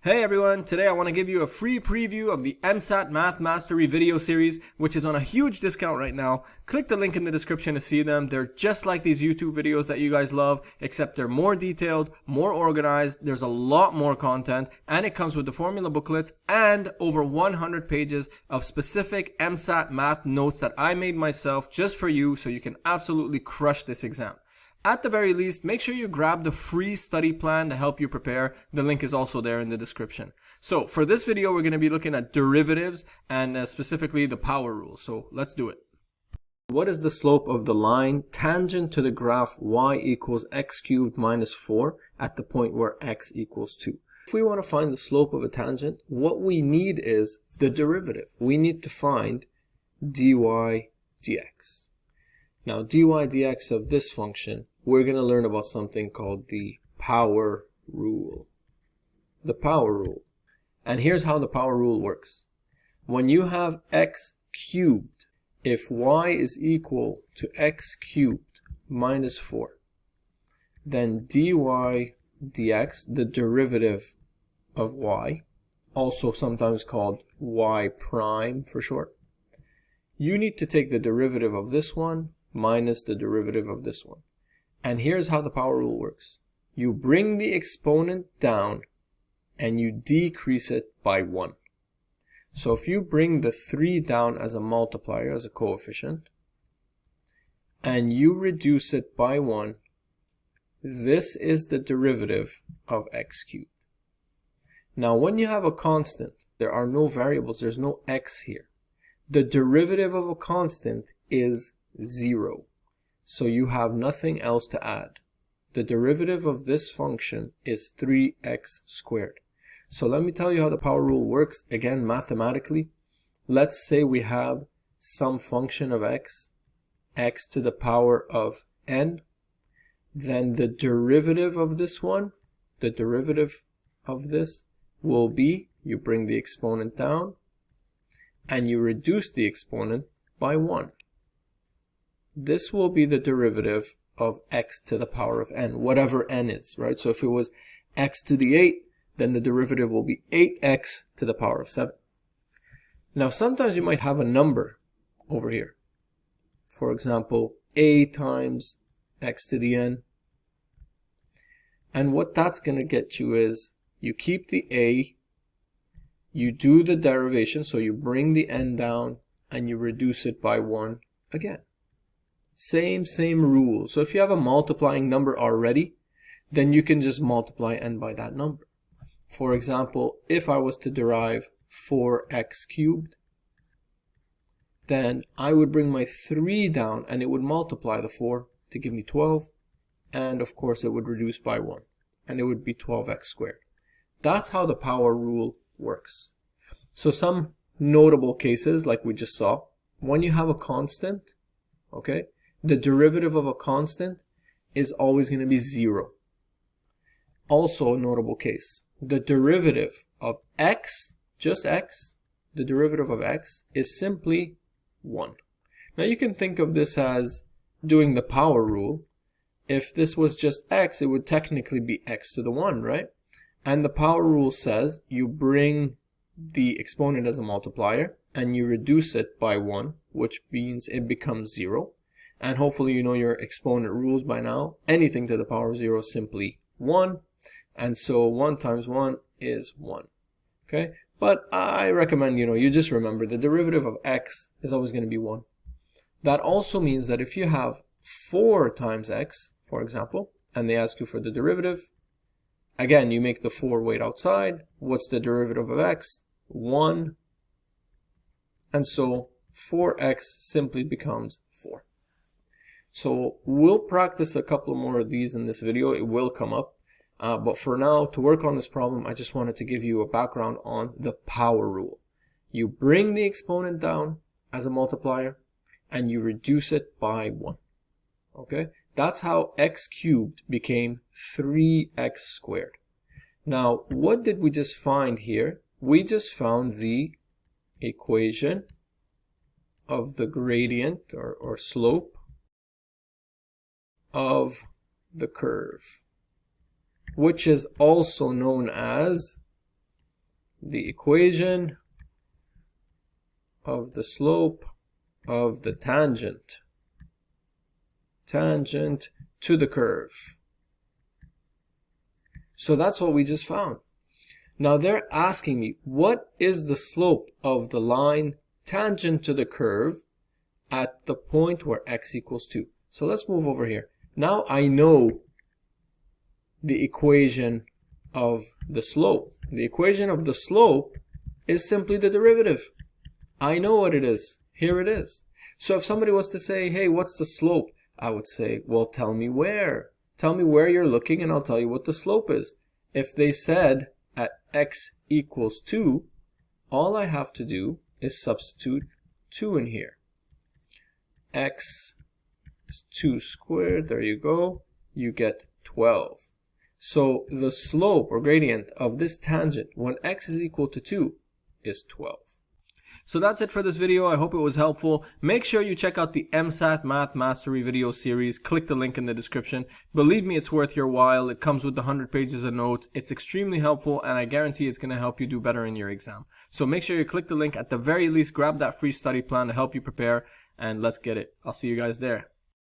Hey everyone, today I want to give you a free preview of the EmSAT Math Mastery video series, which is on a huge discount right now. Click the link in the description to see them. They're just like these YouTube videos that you guys love, except they're more detailed, more organized, there's a lot more content, and it comes with the formula booklets and over 100 pages of specific EmSAT math notes that I made myself just for you so you can absolutely crush this exam. At the very least, make sure you grab the free study plan to help you prepare. The link is also there in the description. So for this video, we're going to be looking at derivatives and specifically the power rule. So let's do it. What is the slope of the line tangent to the graph y equals x cubed minus 4 at the point where x equals 2? If we want to find the slope of a tangent, what we need is the derivative. We need to find dy dx. Now, dy dx of this function, we're going to learn about something called the power rule. The power rule. And here's how the power rule works. When you have x cubed, if y is equal to x cubed minus 4, then dy dx, the derivative of y, also sometimes called y prime for short, you need to take the derivative of this one minus the derivative of this one. And here's how the power rule works. You bring the exponent down and you decrease it by 1. So if you bring the 3 down as a multiplier, as a coefficient, and you reduce it by 1, this is the derivative of x cubed. Now when you have a constant, there are no variables, there's no x here. The derivative of a constant is 0. So you have nothing else to add. The derivative of this function is 3x squared. So let me tell you how the power rule works. Again, mathematically, let's say we have some function of x, x to the power of n. Then the derivative of this one, the derivative of this will be, you bring the exponent down and you reduce the exponent by 1. This will be the derivative of x to the power of n, whatever n is, right? So if it was x to the 8, then the derivative will be 8x to the power of 7. Now sometimes you might have a number over here. For example, a times x to the n. And what that's going to get you is, you keep the a, you do the derivation, so you bring the n down and you reduce it by 1 again. Same rule. So if you have a multiplying number already, then you can just multiply n by that number. For example, if I was to derive 4x cubed, then I would bring my 3 down and it would multiply the 4 to give me 12. And of course it would reduce by 1 and it would be 12x squared. That's how the power rule works. So some notable cases like we just saw, when you have a constant, okay, the derivative of a constant is always going to be 0. Also a notable case, the derivative of x, just x, the derivative of x is simply 1. Now you can think of this as doing the power rule. If this was just x, it would technically be x to the 1, right? And the power rule says you bring the exponent as a multiplier and you reduce it by 1, which means it becomes 0. And hopefully you know your exponent rules by now. Anything to the power of 0 is simply 1. And so 1 times 1 is 1. Okay? But I recommend, you just remember the derivative of x is always going to be 1. That also means that if you have 4 times x, for example, and they ask you for the derivative, again, you make the 4 wait outside. What's the derivative of x? 1. And so 4x simply becomes 4. So we'll practice a couple more of these in this video. It will come up. But for now, to work on this problem, I just wanted to give you a background on the power rule. You bring the exponent down as a multiplier and you reduce it by 1. Okay? That's how x cubed became 3x squared. Now, what did we just find here? We just found the equation of the gradient or slope of the curve, which is also known as the equation of the slope of the tangent to the curve. So that's what we just found. Now they're asking me, what is the slope of the line tangent to the curve at the point where x equals 2? So let's move over here. Now I know the equation of the slope. The equation of the slope is simply the derivative. I know what it is. Here it is. So if somebody was to say, hey, what's the slope? I would say, well, tell me where. Tell me where you're looking and I'll tell you what the slope is. If they said at x equals 2, all I have to do is substitute 2 in here. X is 2 squared, there you go, you get 12. So the slope or gradient of this tangent when x is equal to 2 is 12. So that's it for this video. I hope it was helpful. Make sure you check out the EmSAT Math Mastery video series. Click the link in the description. Believe me, it's worth your while. It comes with the 100 pages of notes. It's extremely helpful, and I guarantee it's going to help you do better in your exam. So make sure you click the link. At the very least, grab that free study plan to help you prepare, and let's get it. I'll see you guys there.